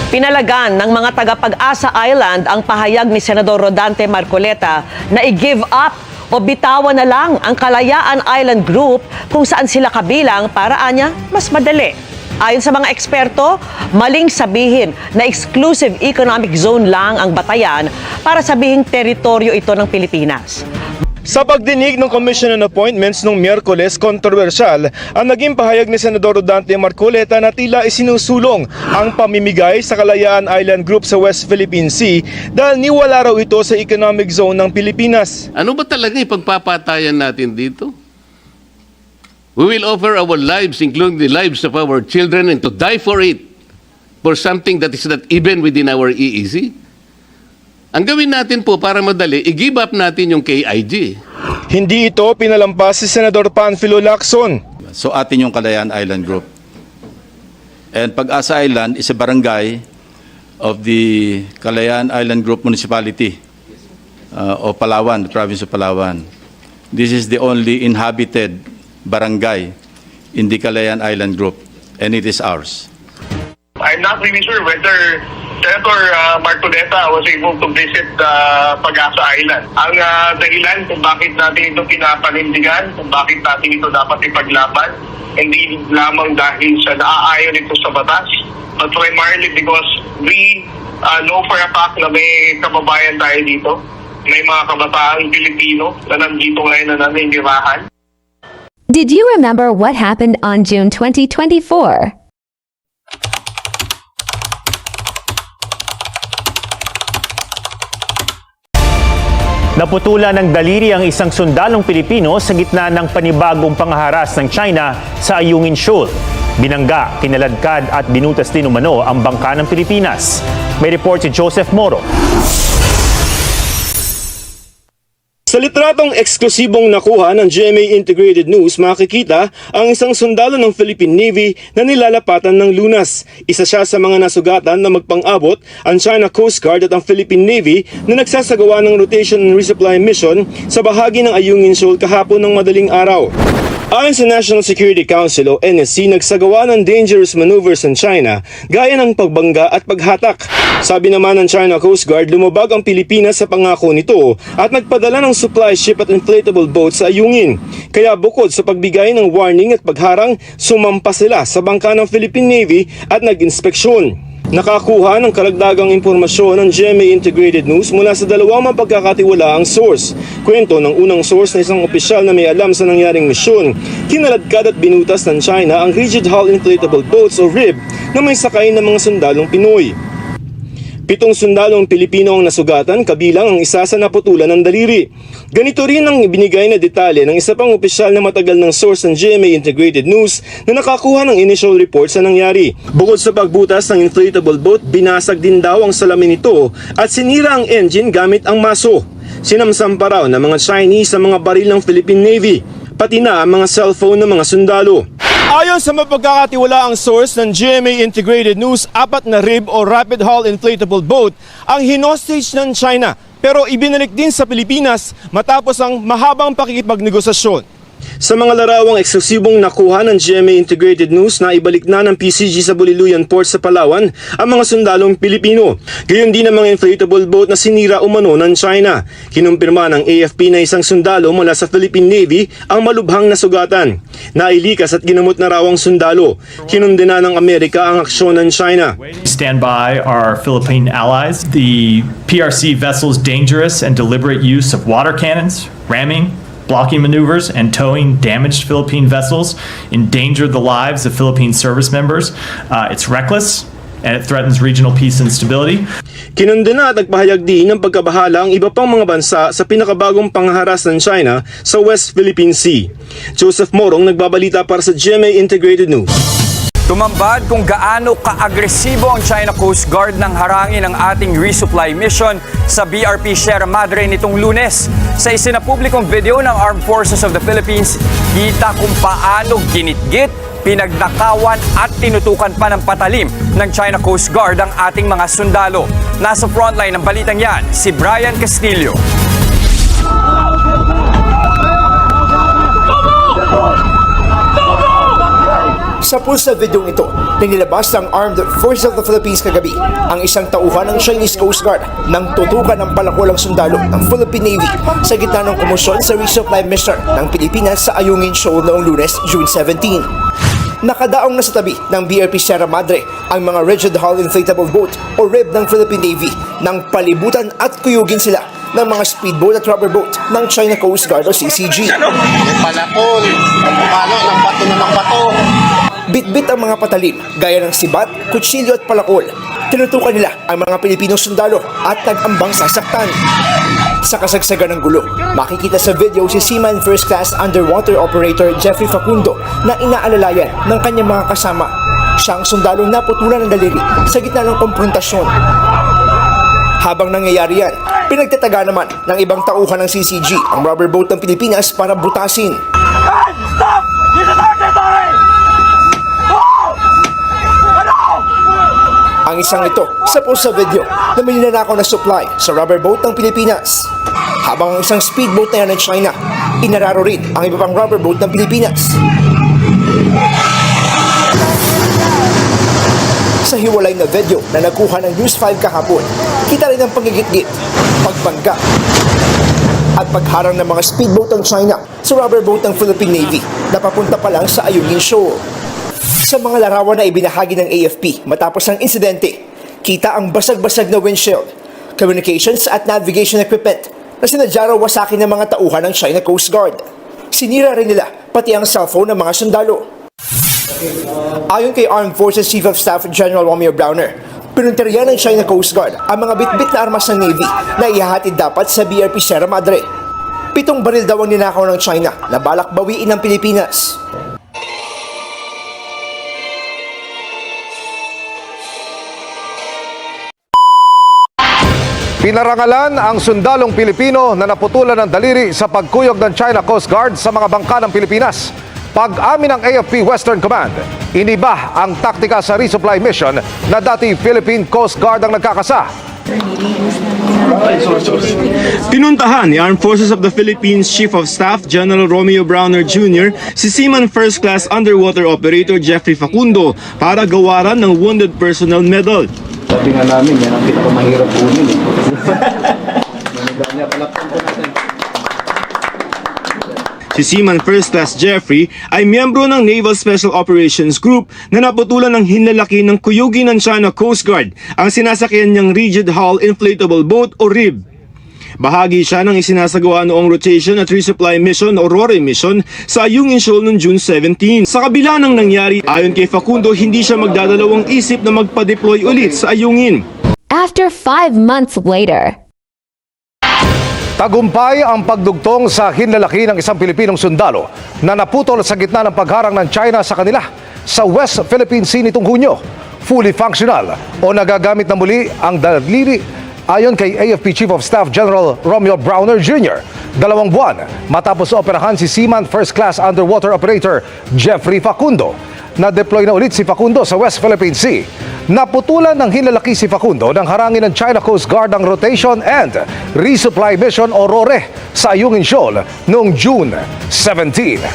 Pinalagan ng mga taga-Pag-asa Island ang pahayag ni Senador Rodante Marcoleta na i-give up o bitawan na lang ang Kalayaan Island Group kung saan sila kabilang para anya mas madali. Ayon sa mga eksperto, maling sabihin na exclusive economic zone lang ang Batayan para sabihing teritoryo ito ng Pilipinas. Sa pagdinig ng Commission on Appointments noong Miyerkules, kontrobersyal ang naging pahayag ni Senador Rodante Marcoleta na tila isinusulong ang pamimigay sa Kalayaan Island Group sa West Philippine Sea dahil niwala raw ito sa economic zone ng Pilipinas. Ano ba talaga ipagpapatayan natin dito? We will offer our lives, including the lives of our children, and to die for it, for something that is not even within our EEZ. Ang gawin natin po para madali, i-give up natin yung KIG. Hindi ito pinalampas si Senador Panfilo Lacson. So atin yung Kalayaan Island Group. And Pag-asa Island is a barangay of the Kalayaan Island Group Municipality of Palawan, the province of Palawan. This is the only inhabited barangay in the Kalayaan Island Group, and it is ours. I'm not really sure whether Senator Marcoleta was able to visit Pag-asa Island. Ang dahilan kung bakit natin ito pinapanindigan, kung bakit natin ito dapat ipaglaban, hindi lamang dahil sa naaayon ito sa batas, but primarily because we know for a fact na may kababayan tayo dito. May mga kabataang Pilipino na nandito ngayon na naninirahan. Did you remember what happened on June 2024? Naputulan ng daliri ang isang sundalong Pilipino sa gitna ng panibagong pangharas ng China sa Ayungin Shoal. Binangga, kinaladkad at binutas din umano ang bangka ng Pilipinas. May report si Joseph Moro. Sa litratong eksklusibong nakuha ng GMA Integrated News, makikita ang isang sundalo ng Philippine Navy na nilalapatan ng lunas. Isa siya sa mga nasugatan na magpang-abot ang China Coast Guard at ang Philippine Navy na nagsasagawa ng rotation and resupply mission sa bahagi ng Ayungin Shoal kahapon ng madaling araw. Ayon sa National Security Council o NSC, nagsagawa ng dangerous maneuvers ng China gaya ng pagbangga at paghatak. Sabi naman ng China Coast Guard, lumabag ang Pilipinas sa pangako nito at nagpadala ng supply ship at inflatable boats sa Ayungin. Kaya bukod sa pagbigay ng warning at pagharang, sumampa sila sa bangka ng Philippine Navy at nag-inspeksyon. Nakakuha ng karagdagang impormasyon ng GMA Integrated News mula sa dalawang mapagkakatiwalaang source. Kwento ng unang source na isang opisyal na may alam sa nangyaring misyon. Kinaladkad at binutas ng China ang rigid hull inflatable boats o RIB na may sakay ng mga sundalong Pinoy. 7 sundalong Pilipino ang nasugatan, kabilang ang isa sa naputulan ng daliri. Ganito rin ang ibinigay na detalye ng isa pang opisyal na matagal ng source ng GMA Integrated News na nakakuha ng initial report sa nangyari. Bukod sa pagbutas ng inflatable boat, binasag din daw ang salamin nito at sinira ang engine gamit ang maso. Sinamsam pa raw ng mga Chinese sa mga baril ng Philippine Navy, pati na ang mga cellphone ng mga sundalo. Ayon sa mapagkakatiwalaang source ng GMA Integrated News, 4 na RIB o Rapid Hull Inflatable Boat ang hinostage ng China pero ibinalik din sa Pilipinas matapos ang mahabang pakikipagnegosasyon. Sa mga larawang eksklusibong nakuha ng GMA Integrated News na ibalik na ng PCG sa Buliluyan Port sa Palawan ang mga sundalong Pilipino. Gayon din ang mga inflatable boat na sinira umano ng China. Kinumpirma ng AFP na isang sundalo mula sa Philippine Navy ang malubhang nasugatan. Nailikas at ginamot na raw ang sundalo. Kinundena ng Amerika ang aksyon ng China. Stand by our Philippine allies. The PRC vessel's dangerous and deliberate use of water cannons, ramming, blocking maneuvers, and towing damaged Philippine vessels endanger the lives of Philippine service members. It's reckless and it threatens regional peace and stability. Kinundena at nagpahayag din ng pagkabahala ang iba pang mga bansa sa pinakabagong pangharas ng China sa West Philippine Sea. Joseph Morong, nagbabalita para sa GMA Integrated News. Tumambad kung gaano ka-agresibo ang China Coast Guard nang harangin ang ating resupply mission sa BRP Sierra Madre nitong Lunes. Sa isinapublikong video ng Armed Forces of the Philippines, kita kung paano ginitgit, pinagnakawan at tinutukan pa ng patalim ng China Coast Guard ang ating mga sundalo. Nasa frontline ng balitang yan, si Brian Castillo. Sa pulsa video ito, na nilabas ng Armed Forces of the Philippines kagabi ang isang tauhan ng Chinese Coast Guard nang tutukan ng palakulang sundalo ng Philippine Navy sa gitna ng kumusyon sa resupply mission ng Pilipinas sa Ayungin Shoal noong Lunes, June 17. Nakadaong na sa tabi ng BRP Sierra Madre ang mga rigid hull inflatable boat o RIB ng Philippine Navy nang palibutan at kuyugin sila ng mga speedboat at rubber boat ng China Coast Guard o CCG. Palakol, palo ng bato na ng bato. Bitbit ang mga patalim gaya ng sibat, kutsilyo at palakol. Tinutukan nila ang mga Pilipinong sundalo at nag-ambang sasaktan. Sa kasagsagan ng gulo, makikita sa video si Seaman First Class Underwater Operator Jeffrey Facundo na inaalalayan ng kanyang mga kasama. Siyang sundalong naputulan ng daliri sa gitna ng konfrontasyon. Habang nangyayari yan, pinagtataga naman ng ibang tauhan ng CCG ang rubber boat ng Pilipinas para butasin. Stop! This is our territory! Ang isang ito sa pulsa video na may ninanakaw na supply sa rubber boat ng Pilipinas. Habang ang isang speedboat na yan ng China, inararo rin ang iba pang rubber boat ng Pilipinas. Sa hiwalay na video na nagkuha ng News 5 kahapon, kita rin ang pagigitgit, pagbangga, at pagharang ng mga speedboat ng China sa rubber boat ng Philippine Navy na papunta pa lang sa Ayungin Shoal. Sa mga larawan na ibinahagi ng AFP matapos ang insidente, kita ang basag-basag na windshield, communications at navigation equipment na sinadya raw wasakin ng mga tauhan ng China Coast Guard. Sinira rin nila pati ang cellphone ng mga sundalo. Ayon kay Armed Forces Chief of Staff General Romeo Browner, pinunteriya ng China Coast Guard ang mga bitbit na armas ng Navy na ihahatid dapat sa BRP Sierra Madre. 7 baril daw ang ninakaw ng China na balak bawiin ng Pilipinas. Pinarangalan ang sundalong Pilipino na naputulan ng daliri sa pagkuyog ng China Coast Guard sa mga bangka ng Pilipinas. Pag-amin ng AFP Western Command, iniba ang taktika sa resupply mission na dati Philippine Coast Guard ang nagkakasa. Pinuntahan ni Armed Forces of the Philippines Chief of Staff General Romeo Browner Jr. si Seaman First Class Underwater Operator Jeffrey Facundo para gawaran ng Wounded Personnel Medal. Sabi nga namin, yan ang pinakamahirap kunin. Si Seaman First Class Jeffrey ay miyembro ng Naval Special Operations Group na naputulan ng hinlalaki ng kuyugin ng China Coast Guard ang sinasakyan niyang rigid hull inflatable boat o RIB. Bahagi siya ng isinasagawa noong rotation at resupply mission o RORE mission sa Ayungin Shoal noong June 17. Sa kabila ng nangyari, ayon kay Facundo, hindi siya magdadalawang isip na magpa-deploy ulit sa Ayungin. After 5 months later, Tagumpay ang pagdugtong sa hinlalaki ng isang Pilipinong sundalo na naputol sa gitna ng pagharang ng China sa kanila sa West Philippine Sea nitong Hunyo. Fully functional o nagagamit na muli ang daliri ayon kay AFP Chief of Staff General Romeo Browner Jr. 2 buwan matapos operahan si Seaman First Class Underwater Operator Jeffrey Facundo. Na-deploy na ulit si Facundo sa West Philippine Sea. Naputulan ng hinlalaki si Facundo nang harangin ng China Coast Guard ang rotation and resupply mission o RORE sa Ayungin Shoal noong June 17.